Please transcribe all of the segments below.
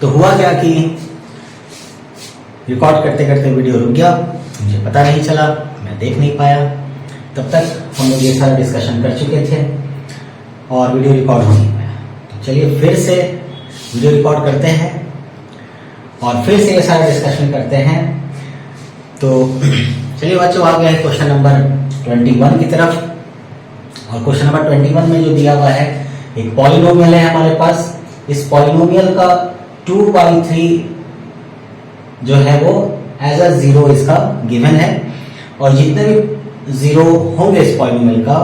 तो हुआ क्या कि रिकॉर्ड करते करते वीडियो रुक गया, मुझे पता नहीं चला, मैं देख नहीं पाया। तब तक हम लोग ये सारा डिस्कशन कर चुके थे और वीडियो रिकॉर्ड हो नहीं पाया। तो चलिए फिर से वीडियो रिकॉर्ड करते हैं और फिर से ये सारा डिस्कशन करते हैं। तो चलिए बच्चों, आ गए हैं क्वेश्चन नंबर 21 की तरफ। और क्वेश्चन नंबर 21 में जो दिया हुआ है, एक पॉलिनोमियल है हमारे पास। इस पॉलिनोमियल का 2/3 जो है वो एज अ जीरो इसका गिवन है, और जितने भी जीरो होंगे इस पॉलिनोमियल का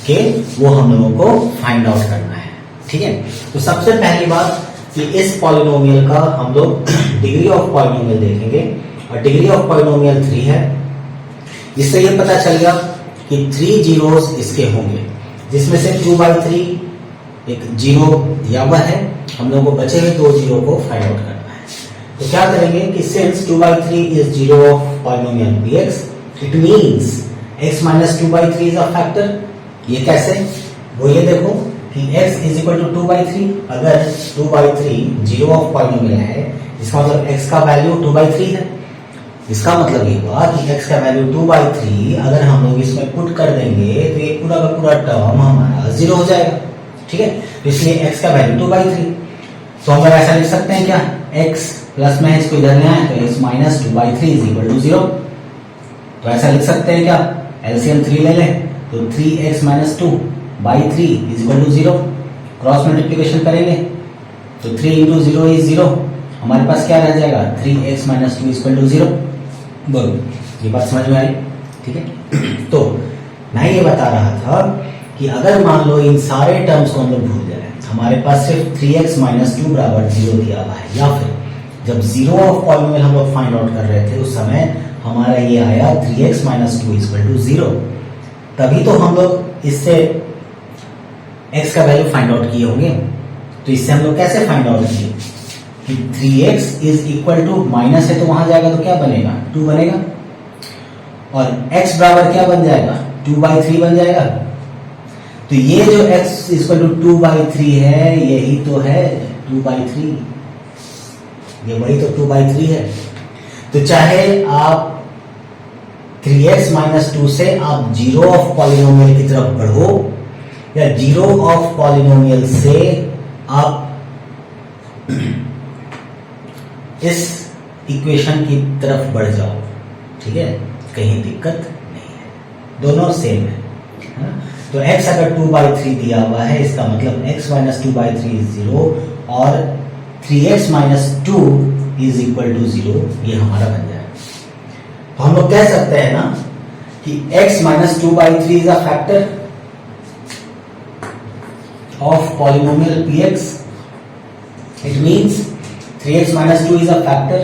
के वो हम लोगों को फाइंड आउट करना है। ठीक है, तो सबसे पहली बात कि इस पॉलिनोमियल का हम लोग डिग्री ऑफ पॉलिनोमियल देखेंगे, और डिग्री ऑफ पॉलिनोमियल 3 है। इससे ये पता चल गया कि 3 जीरोस इसके होंगे, जिसमें से 2/3 एक जीरो दिया हुआ है, हम लोगों को बचे हुए 2 जीरो को फाइंड आउट करना है। तो क्या करेंगे कि since 2/3 is zero of polynomial px, it means x minus 2/3 is a factor. ये कैसे? वो ये देखो कि x इज इक्वल टू 2/3। अगर 2/3 जीरो ऑफ पॉलिनोमियल है, इसका मतलब x का वैल्यू 2/3 है। इसका मतलब ये हुआ कि x का वैल्यू 2/3 अगर हम लोग इसमें पुट कर देंगे तो ये पूरा का पूरा टर्म हमारा जीरो हो जाएगा। ठीक है, तो इसलिए x का वैल्यू 2/3। तो हम ऐसा लिख सकते हैं क्या, x प्लस में इसको इधर ले आए तो x minus 2/3 is equal to 0। तो ऐसा लिख सकते हैं क्या, एलसीएम 3 ले लें तो 3x minus 2/3 is equal to 0। Cross multiplication करेंगे तो 3 इंटू 0 इज 0। हमारे पास क्या रह जाएगा, 3x minus 2 is equal to 0। बोलो, ये बात समझ में आई? ठीक है, तो मैं ये बता रहा था कि अगर मान लो इन सारे टर्म्स को हम लोग भूल जाए, हमारे पास सिर्फ 3x माइनस 2 बराबर 0 दिया हुआ है, या फिर जब जीरो ऑफ पॉलिनोमियल हम लोग फाइंड आउट कर रहे थे उस समय हमारा ये आया 3x माइनस 2 इक्वल टू 0, तभी तो हम लोग इससे x का वैल्यू फाइंड आउट किए होंगे। तो इससे हम लोग कैसे फाइंड आउट किए कि 3x is equal to minus है तो वहां जाएगा तो क्या बनेगा, 2 बनेगा, और x बराबर क्या बन जाएगा, 2/3 बन जाएगा। तो ये जो x इक्वल टू 2/3 है, यही तो है 2/3, ये वही तो 2/3 है। तो चाहे आप 3x माइनस 2 से आप जीरो ऑफ पॉलिनोमियल की तरफ बढ़ो, या जीरो ऑफ पॉलिनोमियल से आप इस इक्वेशन की तरफ बढ़ जाओ, ठीक है, कहीं दिक्कत नहीं है, दोनों सेम है ना? तो x अगर 2/3 दिया हुआ है, इसका मतलब x माइनस 2/3 इज 0 और 3x minus 2 is equal to 0, ये हमारा बन जाएगा। तो हम लोग कह सकते हैं ना कि x minus 2/3 is a factor of polynomial px। It means 3x minus 2 is a factor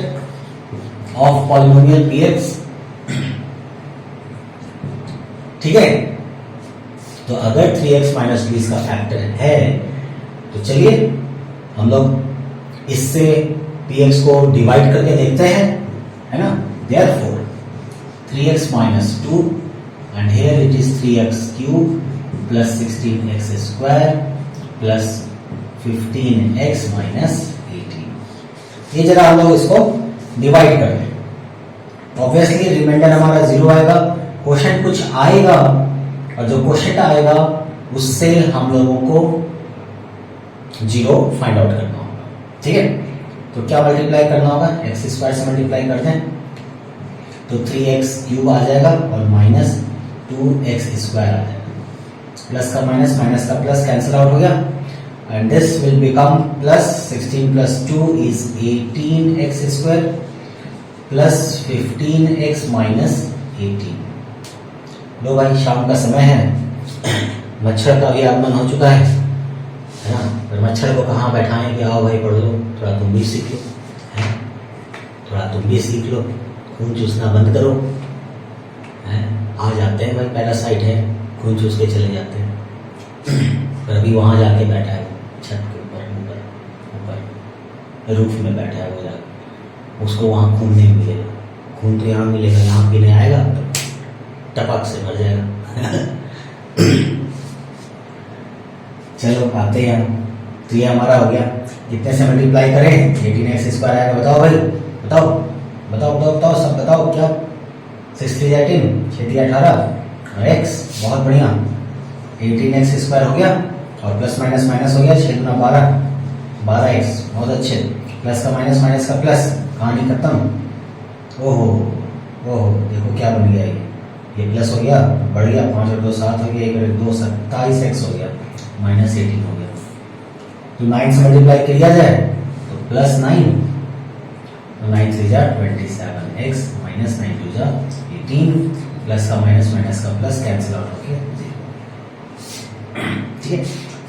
of polynomial px। ठीक है, तो अगर 3x minus 2 इसका फैक्टर है तो चलिए हम लोग इससे px को डिवाइड करके देखते हैं, है ना। Therefore 3x minus 2 and here it is 3x cube plus 16x square plus 15x minus 18। ये जरा हम लोग इसको डिवाइड कर लें, ऑब्वियसली रिमाइंडर हमारा 0 आएगा, क्वेश्चन कुछ आएगा, और जो क्वेश्चन आएगा उससे हम लोगों को 0 फाइंड आउट करना होगा। ठीक है, तो क्या मल्टीप्लाई करना होगा, x स्क्वायर से मल्टीप्लाई करते हैं तो 3x क्यूब आ जाएगा और माइनस 2x स्क्वायर आ जाएगा, प्लस का माइनस, माइनस का प्लस कैंसिल आउट हो गया, and this will become plus 16 plus 2 is 18x square plus 15x minus 18। लो भाई, शाम का समय है, मच्छर का भी आगमन हो चुका है ना। पर मच्छर को कहाँ बैठाएं कि आओ भाई पढ़ लो, थोड़ा तुम भी सीख लो, है थोड़ा तुम भी सीख लो, खून चूसना बंद करो, है आ जाते हैं भाई, पैरासाइट है, खून चूस के चले जाते हैं। पर अभी वहां जाके बैठा है छत के ऊपर रूफ में बैठा है वो जाकर, उसको वहां खून नहीं मिलेगा, खून तो यहाँ मिलेगा, यहाँ पीने आएगा तो टपक से मर जाएगा। चलो आते हैं तो ये हमारा हो गया। कितने से मल्टीप्लाई करें? 18x² आएगा। बताओ भाई, बताओ बताओ बताओ बताओ, सब बताओ क्या? 6 3 18, 6 3 18 और x, बहुत बढ़िया। 18x² हो गया और प्लस माइनस माइनस हो गया, 6 गुना 12, 12x, बहुत अच्छे। प्लस का माइनस, माइनस का प्लस, कहानी खत्म। ओहो ओहो, देखो क्या बन गया ये प्लस हो गया, बढ़ गया, 5 और 2 7 हो गया, 1 और 2 27x हो गया, माइनस 18 हो गया। तो 9 से मल्टीप्लाई किया जाए तो प्लस 9, तो 9 3 जा 27x माइनस 9 2 जा 18, प्लस का माइनस माइनस का प्लस कैंसिल आउट हो गया 0। ठीक है,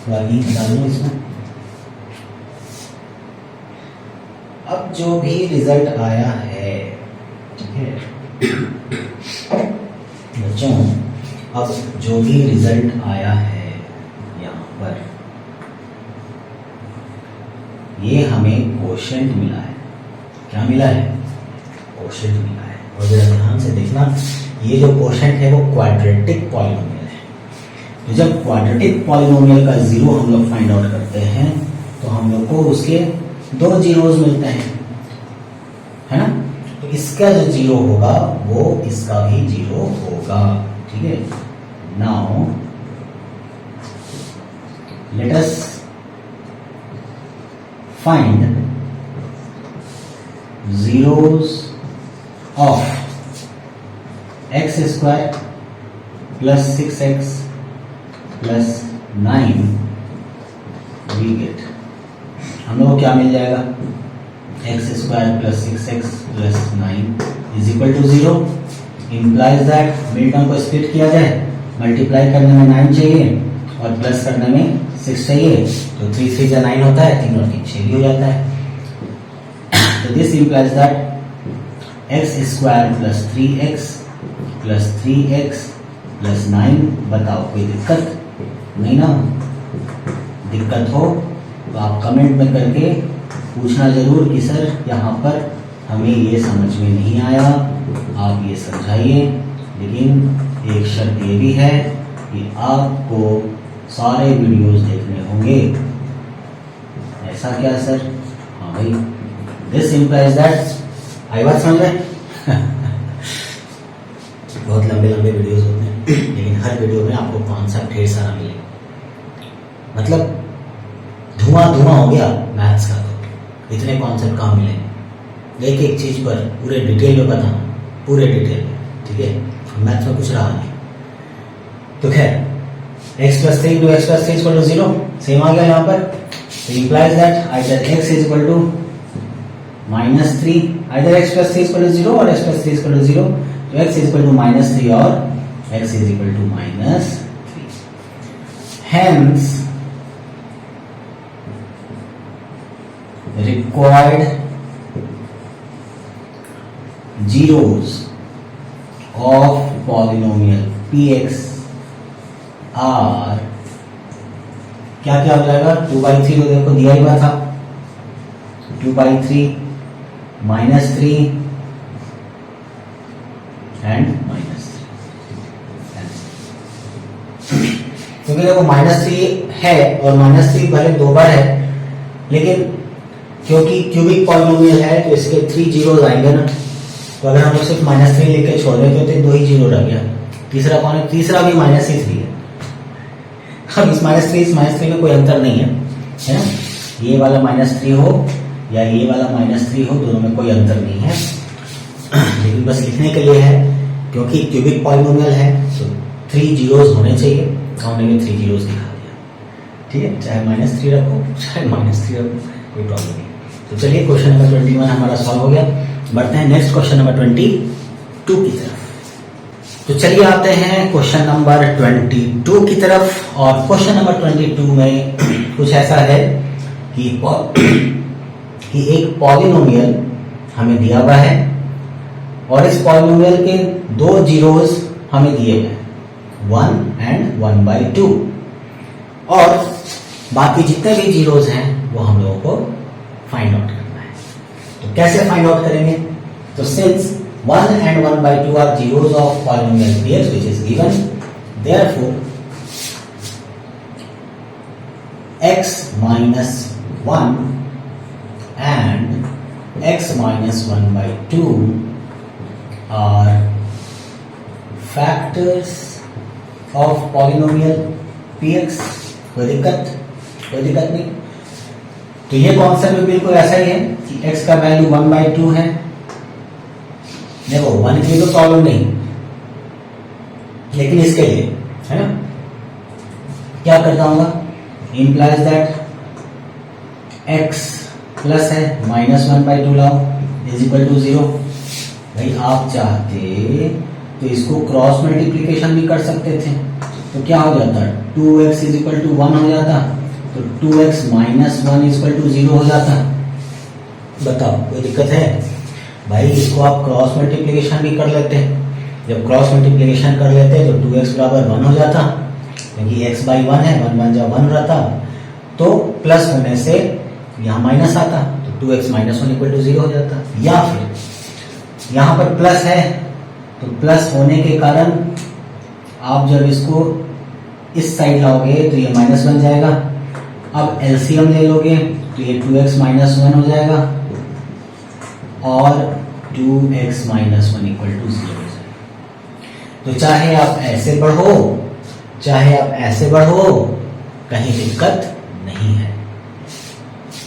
तो आगे डाल दूं इसमें। अब जो भी रिजल्ट आया है, ठीक है बच्चों, अब जो भी रिजल्ट आया है यहाँ पर, ये हमें कोशेंट मिला है। क्या मिला है? कोशेंट मिला है। और जरा ध्यान से देखना, ये जो कोशेंट है वो क्वाड्रेटिक पॉलिनोमियल है। तो जब क्वाड्रेटिक पॉलिनोमियल का जीरो हम लोग फाइंड आउट करते हैं तो हम लोग को उसके 2 जीरोज मिलते हैं, है ना? तो इसका जो जीरो होगा वो इसका भी जीरो होगा। ठीक है, now let us find zeros of x² plus 6x plus 9 we get, हम लोग को क्या मिल जाएगा? x² plus 6x plus 9 is equal to 0, implies that mid term को स्प्लिट किया जाए, मल्टीप्लाई करने में 9 चाहिए और प्लस करने में 6 चाहिए, तो 3 3 जा 9 होता है, 3 और 3 6 हो जाता है। तो this implies that x² plus 3x plus 3x plus 9, बताओ कोई दिक्कत? नहीं ना? दिक्कत हो तो आप कमेंट में करके पूछना जरूर कि सर यहाँ पर हमें ये समझ में नहीं आया, आप ये समझाइए। लेकिन एक शर्त ये भी है कि आपको सारे वीडियोस देखने होंगे। ऐसा क्या सर? हाँ भाई, दिस implies that, आई बात समझ में? बहुत लंबे लंबे वीडियोस होते हैं, लेकिन हर वीडियो में आपको कॉन्सेप्ट ढेर सारा मिलेगा। मतलब धुआं धुआं हो गया मैथ्स का, तो इतने कॉन्सेप्ट कहाँ मिलेंगे? एक एक चीज पर पूरे डिटेल में बताना, पूरे डिटेल में। ठीक है, मैथ्स में कुछ रहा नहीं। तो खैर, x plus 3 to x plus 3 is equal to 0, same आ गया यहाँ पर। तो implies that either x is equal to -3, either x plus 3 is equal to 0 or x plus 3 is equal to 0. तो x is equal to -3 और x is equal to -3. Hence, required zeros of polynomial px are क्या क्या हो जाएगा? 2/3 तो देखो दिया ही हुआ था, 2/3 -3 एंड -3। क्योंकि देखो -3 है और -3 भले 2 बार है, लेकिन क्योंकि क्यूबिक पॉलिनोमियल है तो इसके 3 जीरोज आएंगे ना। तो अगर हम लोग सिर्फ -3 लेके छोड़ देते तो 2 ही जीरो रह गया। तीसरा कौन है? तीसरा भी -3 है। अब इस -3 में कोई अंतर नहीं है, है ना? ये वाला -3 हो या ये वाला -3 हो, दोनों में कोई अंतर नहीं है। लेकिन बस लिखने के लिए है, क्योंकि क्यूबिक पॉलिनोमियल है तो 3 जीरोज होने चाहिए, तो हमने भी 3 जीरोज दिखा दिया। ठीक है, चाहे -3 रखो चाहे -3 रखो, कोई प्रॉब्लम नहीं। तो चलिए, क्वेश्चन नंबर 21 हमारा सॉल्व हो गया। बढ़ते हैं नेक्स्ट क्वेश्चन नंबर 22 की तरफ। तो चलिए आते हैं क्वेश्चन नंबर 22 की तरफ। और क्वेश्चन नंबर 22 में कुछ ऐसा है कि एक पॉलिनोमियल हमें दिया हुआ है और इस पॉलिनोमियल के 2 जीरोज हमें दिए गए, 1 एंड 1/2, और बाकी जितने भी जीरोज हैं वो हम लोगों को फाइंड आउट करना है। तो कैसे फाइंड आउट करेंगे? तो since 1 and 1/2 are zeros of polynomial px which is given, therefore x minus 1 and x minus 1 by 2 are factors of polynomial px। कोई दिक्कत नहीं। तो ये कॉन्सेप्ट भी बिल्कुल ऐसा ही है कि x का वैल्यू 1 by 2 है। देखो 1 के लिए तो प्रॉब्लम नहीं, लेकिन इसके लिए है ना, क्या करता हूँ, इंप्लाइज दैट x प्लस है माइनस 1 by 2 लाओ इज इक्वल टू 0। भाई आप चाहते तो इसको क्रॉस मल्टीप्लीकेशन भी कर सकते थे, तो क्या हो जाता, 2x इज इक्वल टू 1 हो जाता, तो 2x minus 1 is equal to 0 हो जाता। बताओ कोई दिक्कत है? भाई इसको आप क्रॉस मल्टीप्लीकेशन भी कर लेते हैं। जब क्रॉस मल्टीप्लीकेशन कर लेते तो 2x बराबर 1 हो जाता, क्योंकि x बाई 1 है, 1 1 जब 1 रहता, तो प्लस होने से यहाँ माइनस आता, तो 2x माइनस 1 इक्वल टू 0 हो जाता। या फिर यहाँ पर प्लस है, तो प्लस होने के कारण आप जब इसको इस साइड लाओगे तो ये माइनस बन जाएगा। अब एलसीएम ले लोगे तो ये 2x माइनस 1 हो जाएगा और 2x माइनस 1 इक्वल टू 0 हो जाएगा। तो चाहे आप ऐसे बढ़ो चाहे आप ऐसे बढ़ो, कहीं दिक्कत नहीं है।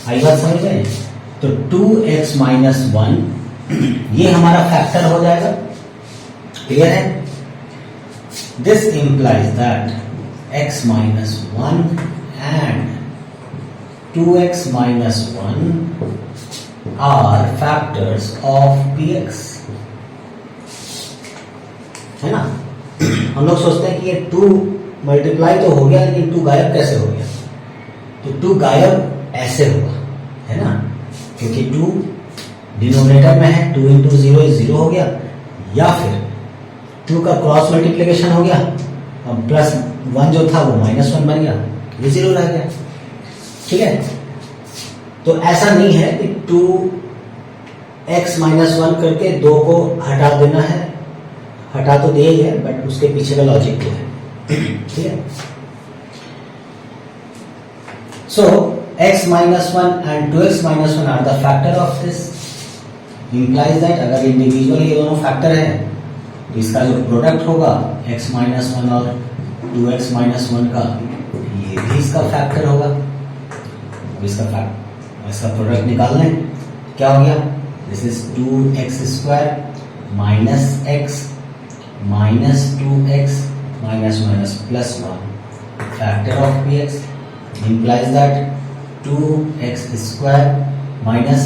आई बात समझ में? तो 2x माइनस 1 ये हमारा फैक्टर हो जाएगा। क्लियर है? This implies that x minus 1 and 2x minus 1 are factors of px, है ना। हम लोग सोचते हैं कि ये 2 मल्टीप्लाई तो हो गया, लेकिन 2 गायब कैसे हो गया? तो 2 गायब ऐसे होगा, है ना, क्योंकि 2 डिनोमिनेटर में है, 2 इंटू 0 इज 0 हो गया, या फिर 2 का क्रॉस मल्टीप्लिकेशन हो गया, अब प्लस 1 जो था वो माइनस 1 बन गया, ये 0 रह गया। ठीक है? तो ऐसा नहीं है कि 2x माइनस 1 करके 2 को हटा देना है, हटा तो दिया ही है, बट उसके पीछे का लॉजिक तो है। ठीक है? So x minus 1 and 2x minus 1 are the factor of this, implies that अगर इंडिविजुअली ये दोनों फैक्टर है तो इसका जो प्रोडक्ट होगा x माइनस 1 और 2x माइनस 1 का, ये भी इसका फैक्टर होगा। इसका प्रोडक्ट निकाल लें, क्या हो गया, this is 2x square minus x minus 2x minus minus plus 1 factor of px implies that 2x square minus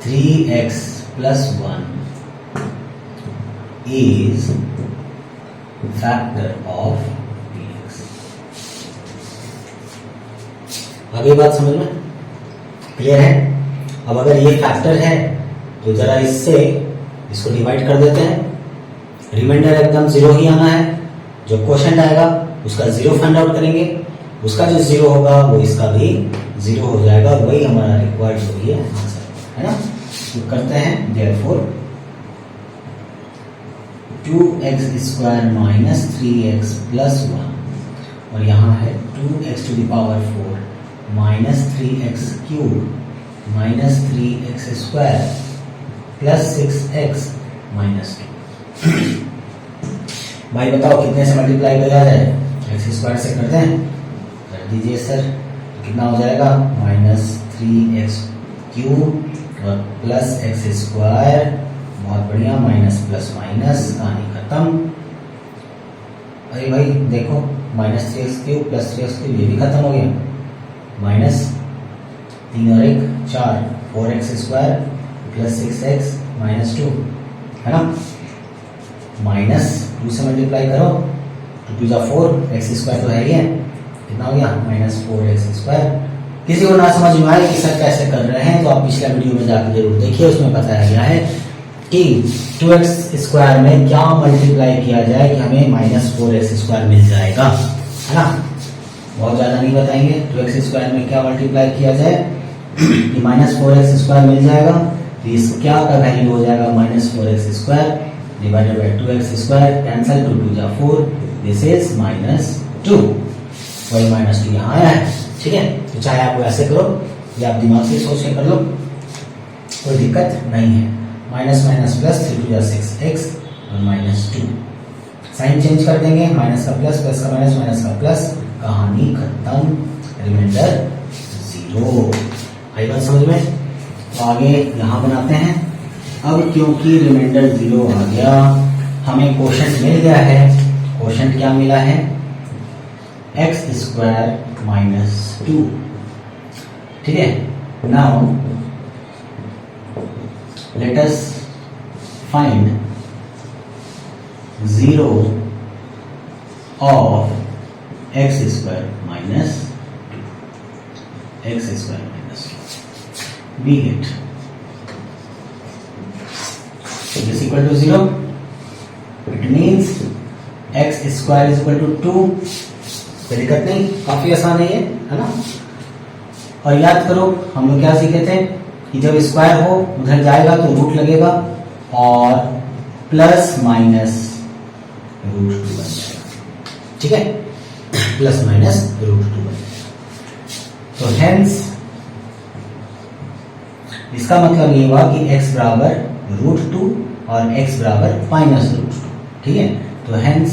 3x plus 1 is factor of px। आगे बात समझ में क्लियर है? अब अगर ये फैक्टर है तो जरा इसको डिवाइड कर देते हैं, रिमाइंडर एकदम 0 ही आना है, जो क्वोशंट आएगा उसका 0 फाइंड आउट करेंगे, उसका जो 0 होगा वो इसका भी 0 हो जाएगा, वही हमारा रिक्वायर्ड वही है आंसर, है ना। तो करते हैं therefore 2x square minus 3x plus 1 और यहाँ है 2x to the power 4 minus 3x cube minus 3x square plus 6x minus 2। भाई बताओ कितने से मल्टीप्लाई किया जाए? x स्क्वायर से करते हैं, कर दीजिए सर। कितना हो जाएगा? माइनस 3x क्यूब और प्लस x स्क्वायर, बहुत बढ़िया, माइनस प्लस माइनस, कहानी खत्म। अरे भाई देखो, minus 3x cube plus 3x cube ये भी खत्म हो गया, माइनस 3 और 1 4, 4x square plus 6x minus 2, है ना। माइनस 2 से मल्टीप्लाई करो, 2 2 जा 4, x स्क्वायर तो है ही है, कितना हो गया? Minus 4x square. किसी को ना समझ में आए कि सर कैसे कर रहे हैं तो आप पिछला वीडियो में जाकर जरूर देखिए, उसमें बताया गया है कि 2x स्क्वायर में क्या मल्टीप्लाई किया जाए कि हमें माइनस 4x स्क्वायर मिल जाएगा, है ना। बहुत ज्यादा नहीं बताएंगे, 2x स्क्वायर में क्या मल्टीप्लाई किया जाए कि माइनस 4x स्क्वायर मिल जाएगा, तो इस क्या का वैल्यू हो जाएगा? Minus 4x square divided by 2x square, cancel, 2 2 जा 4, दिस इज माइनस 2, वही माइनस 2 यहाँ आया है। ठीक है, तो चाहे आप ऐसे करो या आप दिमाग से सोच के कर लो, कोई दिक्कत नहीं है। माइनस माइनस प्लस 3 2 6 x और -2, साइन चेंज कर देंगे, माइनस का प्लस, प्लस का माइनस, माइनस का प्लस, कहानी खत्म, रिमाइंडर 0। आई बात समझ में? तो आगे यहां बनाते हैं। अब क्योंकि रिमाइंडर 0 आ गया, हमें क्वोशंट मिल गया है। क्वोशंट क्या मिला है? x² - 2, ठीक है। Now let us find 0 of x² - 2, x² - 2, be it is equal to 0. It means x² = 2। कोई दिक्कत नहीं, काफी आसान है ये, है ना। और याद करो हम लोग क्या सीखे थे कि जब स्क्वायर हो उधर जाएगा तो रूट लगेगा और प्लस माइनस √2 बन जाएगा, ठीक है, प्लस माइनस √2 बन जाएगा। तो हेंस इसका मतलब ये हुआ कि x बराबर √2 और x बराबर -√2, ठीक है। तो hence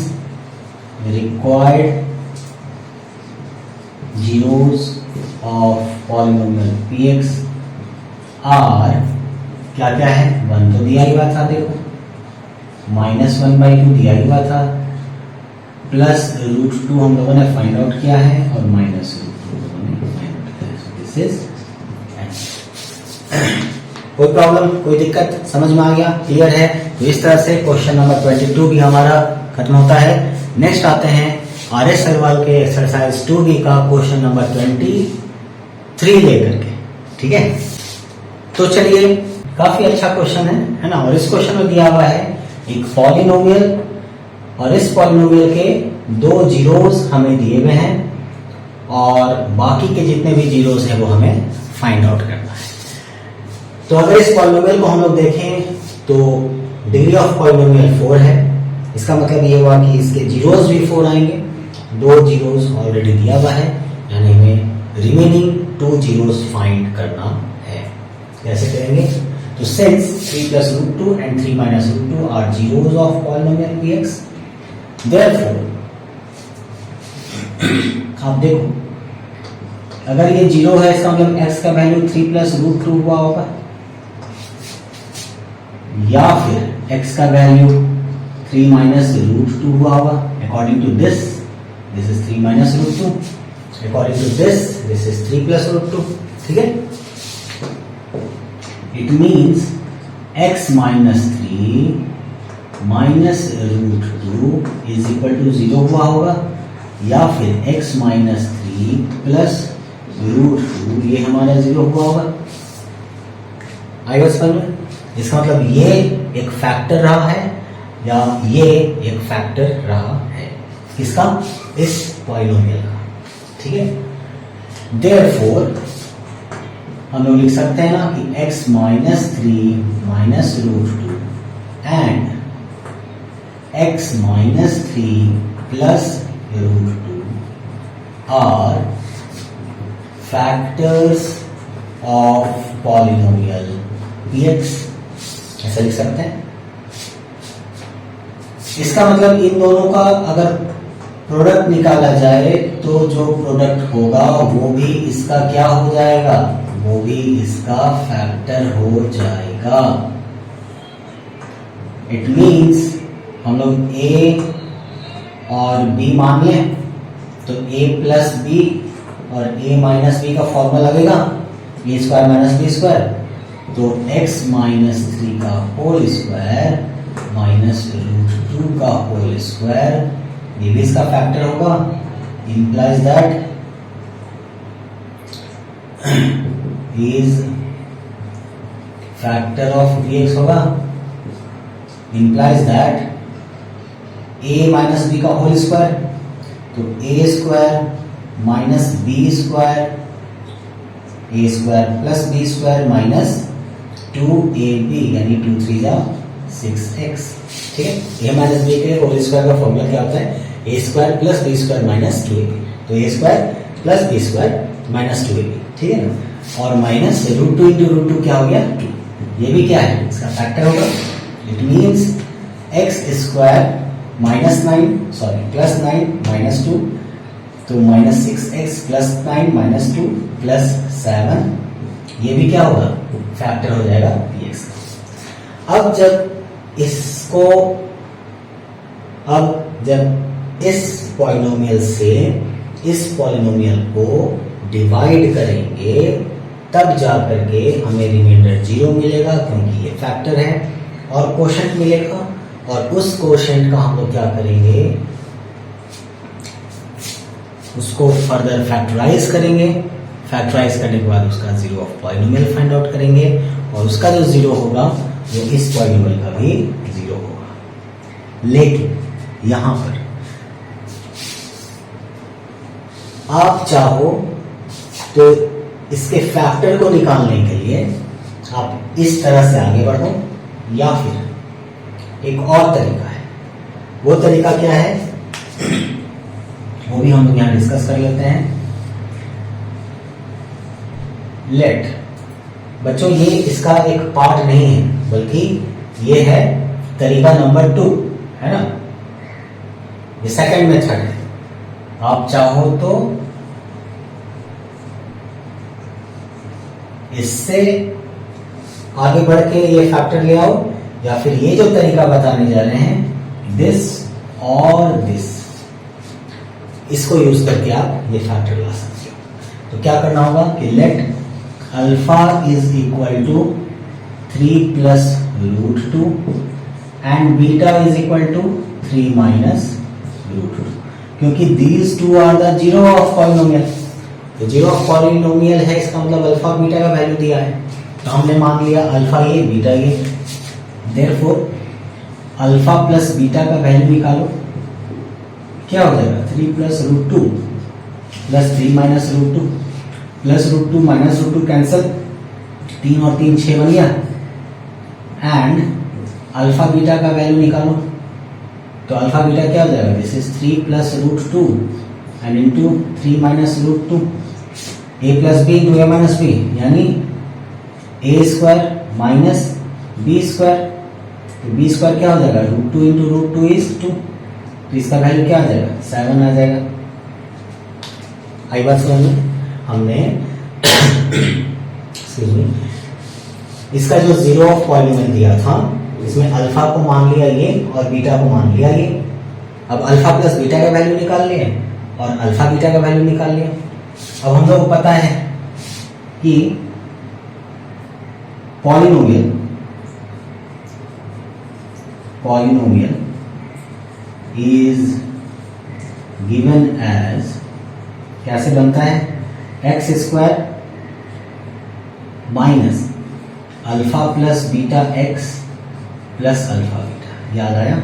required zeros of polynomial px are क्या क्या है? 1 तो दिया ही हुआ था, देखो, -1/2 दिया ही हुआ था, प्लस √2 हम लोगों ने फाइंड आउट किया है और -√2 हम लोगों ने फाइंड आउट किया है। दिस इज कोई प्रॉब्लम, कोई दिक्कत, समझ में आ गया, क्लियर है? तो इस तरह से क्वेश्चन नंबर 22 भी हमारा खत्म होता है। नेक्स्ट आते हैं RS अग्रवाल के एक्सरसाइज 2B का क्वेश्चन नंबर 23 लेकर के, ठीक है। तो चलिए, काफी अच्छा क्वेश्चन है ना। और इस क्वेश्चन में दिया हुआ है एक पॉलिनोमियल और इस पॉलिनोमियल के 2 जीरोस हमें दिए हुए हैं और बाकी के जितने भी जीरोस हैं वो हमें फाइंड आउट करना है। तो अगर इस पॉलिनोमियल को हम लोग देखें तो डिग्री ऑफ पॉलिनोमियल 4 है। इसका मतलब ये हुआ कि इसके जीरोस भी 4 आएंगे। 2 जीरोस ऑलरेडी दिया हुआ है, यानी हमें रिमेनिंग 2 जीरोस फाइंड करना है। कैसे करेंगे? तो since 3 + √2 and 3 - √2 are zeros of polynomial px, therefore आप देखो अगर ये 0 है इसका मतलब x का वैल्यू 3 + √2 हुआ होगा, या फिर x का वैल्यू 3 - √2 हुआ होगा। According to this is 3 - √2, according to this is 3 + √2, ठीक है। It means x - 3 - √2 is equal to 0 हुआ होगा, या फिर x - 3 + √2 ये हमारा 0 हुआ होगा। आई बात समझ में? इसका मतलब ये एक फैक्टर रहा है या ये एक फैक्टर रहा है, किसका? इस पॉलिनोमियल का, ठीक है। Therefore हम लोग लिख सकते हैं ना कि x - 3 - √2 and x - 3 + √2 are factors of polynomial px, ऐसा लिख सकते हैं। इसका मतलब इन दोनों का अगर प्रोडक्ट निकाला जाए तो जो प्रोडक्ट होगा वो भी इसका क्या हो जाएगा? वो भी इसका फैक्टर हो जाएगा। इट मीन्स हम लोग a और b मान लें तो a + b और a - b का फॉर्मूला लगेगा a² - b², तो x - 3 का होल स्क्वायर -√2 का होल स्क्वायर ये भी इसका फैक्टर होगा। implies that is factor of dx होगा। implies that a - b का होल स्क्वायर, तो a² - b² - 2ab यानी 2 3 6x, ठीक है। a - b के होल स्क्वायर का फॉर्मूला क्या होता है? a² + b² - 2ab, तो a² plus B square minus 2ab, ठीक है ना। और माइनस √2 इंटू √2 क्या हो गया 2, ये भी क्या है इसका फैक्टर होगा। It means x square plus 9 minus 2, तो minus 6x plus 9 minus 2 plus 7, ये भी क्या होगा फैक्टर हो जाएगा px का। अब जब इस पॉलिनोमियल से इस पॉलिनोमियल को डिवाइड करेंगे तब जाकर के हमें रिमाइंडर 0 मिलेगा, क्योंकि ये फैक्टर है, और कोशेंट मिलेगा, और उस कोशेंट का हम लोग क्या करेंगे, उसको फर्दर फैक्टराइज करेंगे। फैक्टराइज करने के बाद उसका zero of polynomial find out करेंगे, और उसका जो जीरो होगा वो इस पॉलिनोमियल का भी जीरो होगा। लेकिन यहां पर आप चाहो तो इसके फैक्टर को निकालने के लिए आप इस तरह से आगे बढ़ो, या फिर एक और तरीका है। वो तरीका क्या है वो भी हम लोग यहां डिस्कस कर लेते हैं। लेट बच्चों, ये इसका एक पार्ट नहीं है, बल्कि ये है तरीका नंबर 2, है ना। ये सेकंड मेथड है। आप चाहो तो इससे आगे बढ़ के ये फैक्टर ले आओ, या फिर ये जो तरीका बताने जा रहे हैं दिस और दिस, इसको यूज करके आप ये फैक्टर ला सकते हो। तो क्या करना होगा कि let alpha is equal to 3 plus √2 and beta is equal to 3 minus √2, क्योंकि these two are the zero of polynomial. तो जीरो ऑफ पॉलिनोमियल है, इसका मतलब अल्फा बीटा का वैल्यू दिया है, तो हमने मान लिया अल्फा ये बीटा ये। देयरफॉर अल्फा प्लस बीटा का वैल्यू निकालो, क्या हो जाएगा 3 plus √2 plus 3 minus √2 plus √2 minus √2 cancel, 3 और 3 6 बन गया। एंड अल्फा बीटा का वैल्यू निकालो, तो अल्फा बीटा क्या हो जाएगा, this is 3 plus √2 and into 3 minus √2, a plus b into a minus b, यानी a square minus b square. तो बी स्क्वायर क्या हो जाएगा √2 इंटू √2 इज 2, तो इसका वैल्यू क्या आ जाएगा 7 आ जाएगा। आई बात समझ में। हमने इसका जो जीरो ऑफ पॉलिनोमियल दिया था, इसमें अल्फा को मान लिया ये और बीटा को मान लिया ये। अब अल्फा प्लस बीटा का वैल्यू निकाल लिया और अल्फा बीटा का वैल्यू निकाल लिया। अब हम लोग को पता है कि पॉलिनोमियल इज गिवन एज, कैसे बनता है, x square minus alpha plus beta x plus alpha beta. याद आया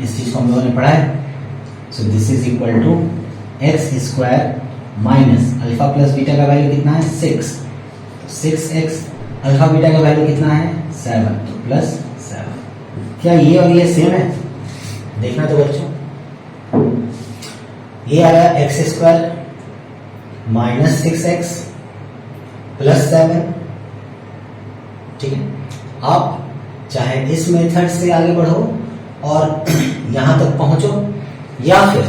इस चीज को हम लोगों ने पढ़ा है। So this is equal to x square minus alpha plus beta का वैल्यू कितना है 6, 6x, अल्फा बीटा का वैल्यू कितना है 7, तो प्लस 7। क्या ये और ये सेम है, देखना तो बच्चों। ये आया x square minus 6x plus 7, ठीक है। आप चाहे इस मेथड से आगे बढ़ो और यहां तक पहुंचो, या फिर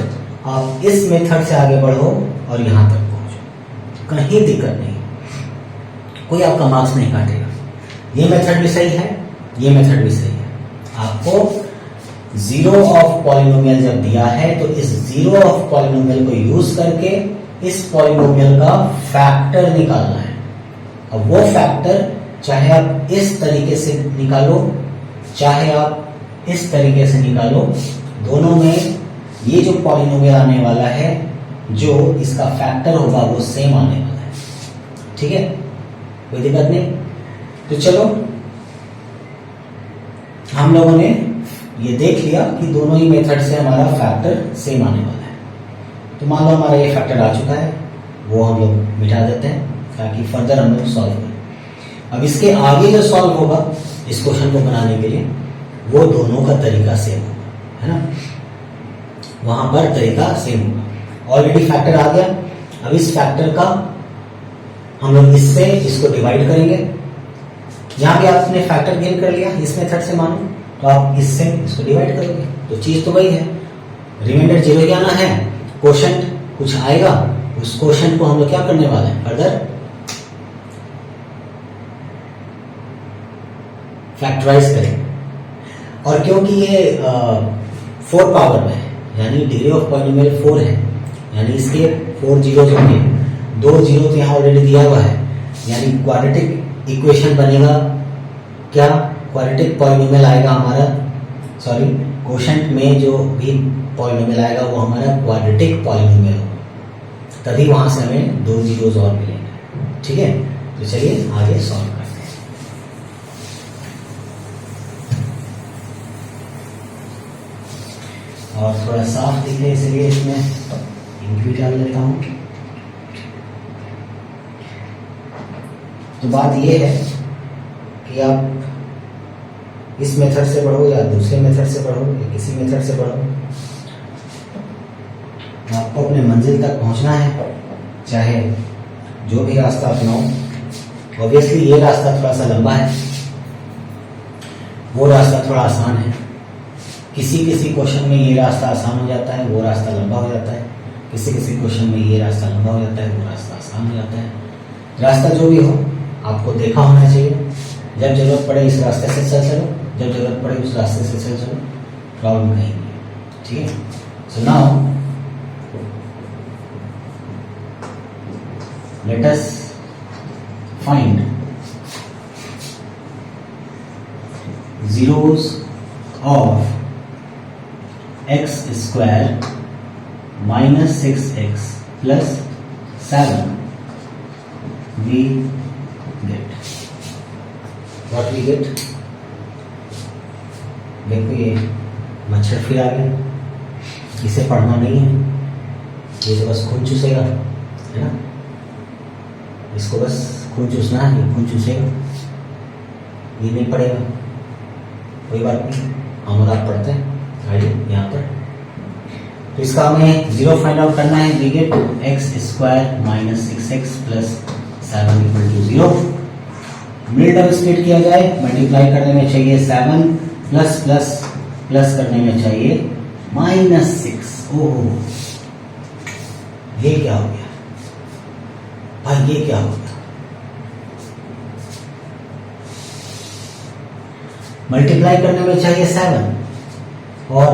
आप इस मेथड से आगे बढ़ो और यहां तक पहुंचो, कहीं दिक्कत नहीं, कोई आपका मार्क्स नहीं काटेगा। ये मेथड भी सही है, ये मेथड भी सही है। आपको जीरो ऑफ पॉलिनोमियल जब दिया है तो इस जीरो ऑफ पॉलिनोमियल को यूज करके इस पॉलिनोमियल का फैक्टर निकालना है। अब वो फैक्टर चाहे आप इस तरीके से निकालो, चाहे आप इस तरीके से निकालो, दोनों में ये जो पॉलिनोमियल आने वाला है, जो इसका फैक्टर होगा वो सेम आने वाला है, ठीक है, कोई दिक्कत नहीं। तो चलो हम लोगों ने ये देख लिया कि दोनों ही मेथड से हमारा फैक्टर सेम आने वाला है। तो मान लो हमारा ये फैक्टर आ चुका है, वो हम लोग मिटा देते हैं ताकि फर्दर हम लोग सॉल्व करें। अब इसके आगे जो सॉल्व होगा इस क्वेश्चन को बनाने के लिए, वो दोनों का तरीका सेम होगा, है ना, वहां पर तरीका सेम होगा। ऑलरेडी फैक्टर आ गया, अब इस फैक्टर का हम लोग इससे इसको डिवाइड करेंगे। जहां भी आपने फैक्टर गेन कर लिया इस मेथड से मानो, तो आप इससे इसको डिवाइड करोगे, तो चीज तो वही है, रिमाइंडर जीरो ही आना है। क्वोशंट कुछ आएगा, उस क्वोशंट को हम लोग क्या करने वाले हैं, फर्दर फैक्टराइज करेंगे। और क्योंकि ये 4 पावर में है, यानी डिग्री ऑफ पॉलिनोमियल 4 है, यानी इसके 4 जीरोज होंगे, 2 जीरो तो यहाँ ऑलरेडी दिया हुआ है, यानी क्वाड्रेटिक इक्वेशन बनेगा क्या, क्वाड्रेटिक पॉलिनोमियल आएगा हमारा, सॉरी क्वोशंट में जो भी पॉलिनोमियल आएगा वो हमारा क्वाड्रेटिक पॉलिनोमियल होगा, तभी वहां से हमें 2 जीरोज और मिलेंगे। ठीक है, तो चलिए आगे सॉल्व करते हैं। और थोड़ा साफ दिखे इसलिए इसमें इंक भी डाल लेता हूं। तो बात यह है कि आप इस मेथड से पढ़ो या दूसरे मेथड से पढ़ो या किसी मेथड से पढ़ो, आपको अपने मंजिल तक पहुंचना है, चाहे जो भी रास्ता अपनाओ। ऑब्वियसली ये रास्ता थोड़ा सा लंबा है, वो रास्ता थोड़ा आसान है। किसी किसी क्वेश्चन में ये रास्ता आसान हो जाता है, वो रास्ता लंबा हो जाता है। किसी किसी क्वेश्चन में ये रास्ता लंबा हो जाता है, वो रास्ता आसान हो जाता है। रास्ता जो भी हो आपको देखा होना चाहिए। जब जरूरत पड़े इस रास्ते से चल चलो, जब जरूरत पड़े उस रास्ते से चल चलो, प्रॉब्लम कहीं नहीं। ठीक है, so now let us find zeros of x square minus 6x plus 7 we get what we get। देखो ये मच्छर फिर आ गया, इसे पढ़ना नहीं है, ये तो बस खून चूसेगा, है ना, इसको बस खून चूसना है, ये खून चूसेगा, ये नहीं पढ़ेगा, कोई बात नहीं, हम और आप पढ़ते हैं आइए यहाँ पर। तो इसका हमें जीरो फाइंड आउट करना है। We get x square minus 6x plus 7 equal to 0। Mid term split किया जाए, मल्टीप्लाई करने में चाहिए 7 प्लस प्लस प्लस करने में चाहिए -6। ओहो, ये क्या हो गया भाई, ये क्या हो गया। मल्टीप्लाई करने में चाहिए 7 और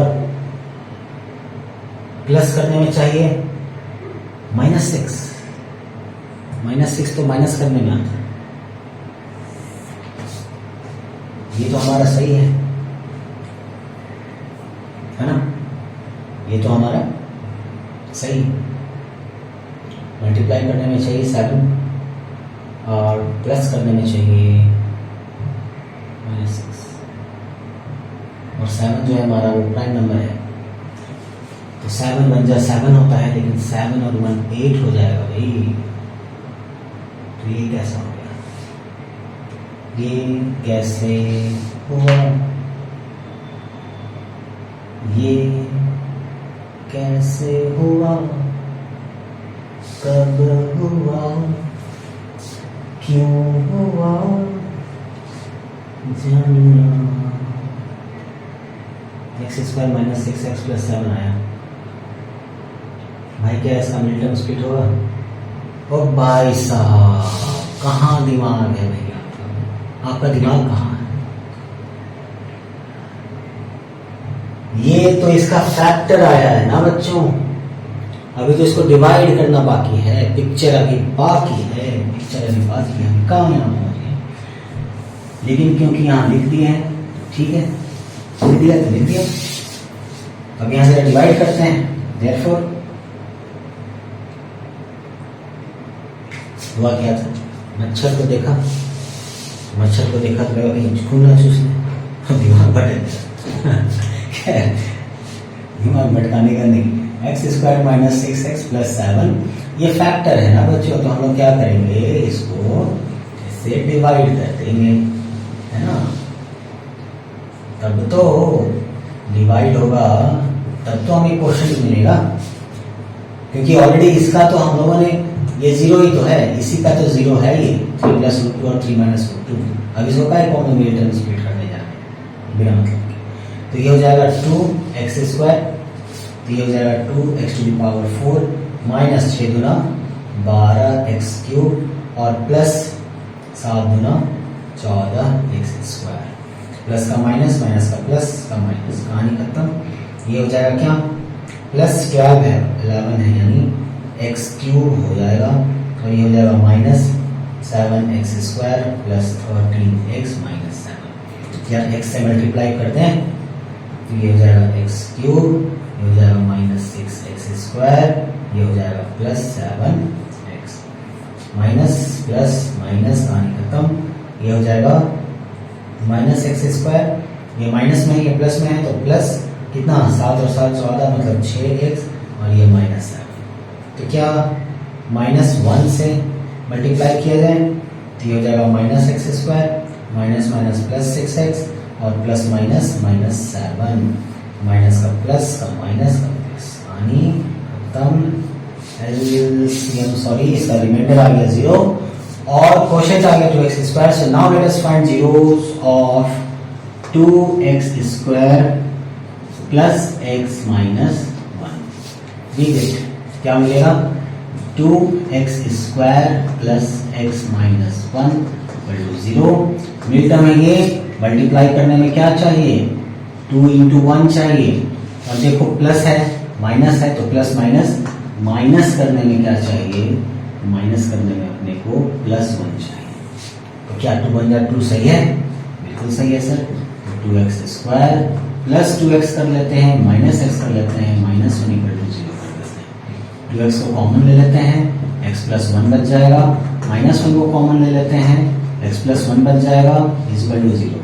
प्लस करने में चाहिए -6। -6 तो माइनस करने में आता है, ये तो हमारा सही है ना, ये तो हमारा सही। मल्टीप्लाई करने में चाहिए 7 और प्लस करने में चाहिए -6, और 7 जो है हमारा वो प्राइम नंबर है, तो 7 बन जाए 7 होता है, लेकिन 7 और 1 8 हो जाएगा भाई। तो ये कैसा हो गया, ये कैसे हुआ, ये कैसे हुआ, कब हुआ, क्यों हुआ, जानिया। X square minus 6x plus 7 आया भाई, क्या इसका मिड टर्म स्प्लिट होगा? ओ भाई साहब, कहाँ दिमाग है भैया, आपका दिमाग कहाँ है? ये तो इसका फैक्टर आया है ना बच्चों, अभी तो इसको डिवाइड करना बाकी है, पिक्चर अभी बाकी है, पिक्चर अभी बाकी है, कहाँ यहाँ पहुंच गए। लेकिन क्योंकि यहाँ लिख दिए हैं, ठीक है, लिख दिया तो लिख दिया। अब यहाँ से डिवाइड करते हैं, देयरफॉर हुआ क्या था, मच्छर को देखा तो लगा कहीं खून ना चूसने, दिमाग भटक दिमाग भटकाने का नहीं। X square minus 6x plus 7 ये फैक्टर है ना बच्चों, तो हम लोग क्या करेंगे, इसको इससे डिवाइड कर देंगे, है ना, तब तो डिवाइड होगा, तब तो हमें क्वोशंट मिलेगा। क्योंकि ऑलरेडी इसका तो हम लोगों ने ये 0 ही तो है, इसी का तो 0 है ये 3 प्लस रूट 2 और 3 माइनस रूट 2। अब इसको क्या है कॉमन मिडिल टर्म स्प्लिट करने जा रहे हैं बिना मतलब के। तो ये हो जाएगा 2x², तो ये हो जाएगा 2x⁴ माइनस 6 दूना 12x³ और प्लस 7 दूना 14x²। प्लस का माइनस, माइनस का प्लस का माइनस, कहानी खत्म। ये हो जाएगा क्या, प्लस 12 है 11 है यानी x³ हो जाएगा, और ये हो जाएगा minus 7x² plus 13x minus 7। यार x से मल्टीप्लाई करते हैं तो ये हो जाएगा x³, ये हो जाएगा माइनस 6x², ये हो जाएगा plus 7x minus plus minus, कहानी खत्म। ये हो जाएगा माइनस x², ये माइनस में है ये प्लस में है, तो प्लस कितना 7 और 7 14 मतलब 6x, और ये माइनस 7। तो क्या -1 से मल्टीप्लाई किया जाए तो ये हो जाएगा minus x² minus minus plus 6x और प्लस माइनस माइनस 7, माइनस का प्लस का माइनस का प्लस, यानी खत्म। एलसीएम सॉरी इसका रिमाइंडर आ गया 0 और कोशेंट आ गया 2x²। So now let us find zeros of 2x² plus x minus 1। देखिए क्या मिलेगा, 2x² plus x minus 1 = 0। Mid term है ये, मल्टीप्लाई करने में क्या चाहिए 2 × 1 चाहिए, और देखो प्लस है माइनस है तो प्लस माइनस, माइनस करने में क्या चाहिए, माइनस करने में अपने को प्लस 1 चाहिए। तो क्या 2 × 2 सही है, बिल्कुल सही है सर। तो 2x² प्लस 2x कर लेते हैं माइनस x कर लेते हैं, माइनस 1 = 0 कर देते हैं। 2x को कॉमन ले लेते हैं, x + 1 बच जाएगा, माइनस 1 को कॉमन ले लेते हैं, x + 1 बच जाएगा, = 0 हो जाएगा।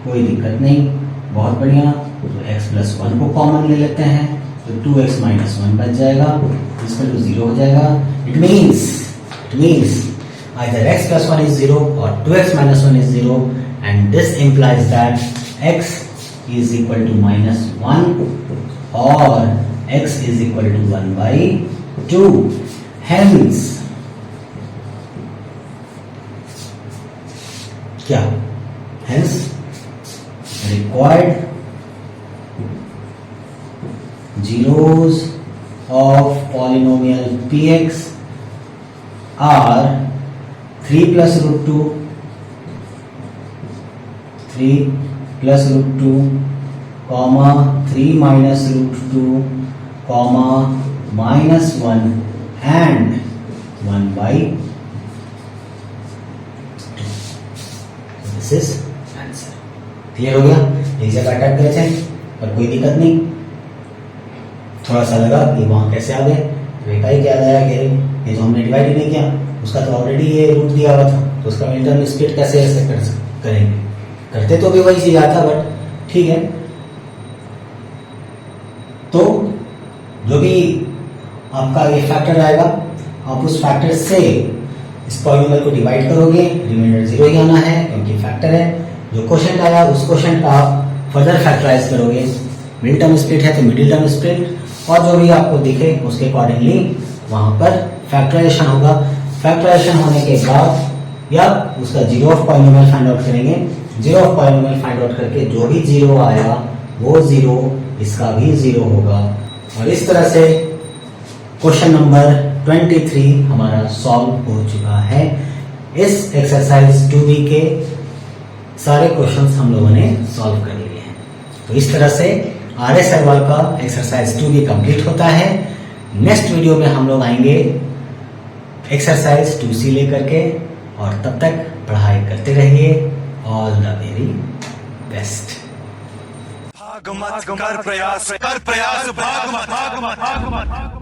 कोई दिक्कत नहीं, बहुत बढ़िया। तो x + 1 को कॉमन ले लेते हैं तो 2x - 1 बच जाएगा, = 0 हो जाएगा। It means either x + 1 is 0 or 2x - 1 is 0, and this implies that x is equal to -1 or x is equal to 1/2. Hence क्या, hence required zeros of polynomial px are 3 + √2, 3 + √2, 3 - √2, -1 and 1/2. This is answer. Clear हो गया, एक जगह अटक गए थे पर कोई दिक्कत नहीं। थोड़ा सा लगा कि वहां कैसे आ गए, तो एक ही क्या आया कि ये जो हमने डिवाइड नहीं किया उसका तो ऑलरेडी ये रूट दिया हुआ था, तो उसका मिडटर्म स्प्लिट कैसे ऐसे करेंगे, करते तो भी वही चीज आता, बट ठीक है। तो जो भी आपका ये फैक्टर आएगा आप उस फैक्टर से इस पॉलिनोमियल को डिवाइड करोगे, रिमाइंडर 0 ही आना है क्योंकि फैक्टर है। जो क्वोशिएंट आया उस क्वोशिएंट का आप फर्दर फैक्टराइज करोगे, मिडिल टर्म स्प्लिट है तो मिडिल टर्म स्प्लिट, और जो भी आपको दिखे उसके अकॉर्डिंगली वहां पर फैक्टराइजेशन होगा। फैक्टराइजेशन होने के बाद या उसका zero of polynomial find out करेंगे। Zero of polynomial find out करके जो भी जीरो आया वो जीरो, इसका भी जीरो होगा। और इस तरह से क्वेश्चन नंबर 23 हमारा सॉल्व हो चुका है। इस एक्सरसाइज 2B के सारे क्वेश्चंस हम लोगों ने सॉल्व कर लिए हैं। तो इस तरह से RS अग्रवाल का एक्सरसाइज 2B कंप्लीट होता है। नेक्स्ट वीडियो में हम लोग आएंगे एक्सरसाइज 2C लेकर के, और तब तक पढ़ाई करते रहिए। All the very best. भाग मत कर प्रयास, भाग मत।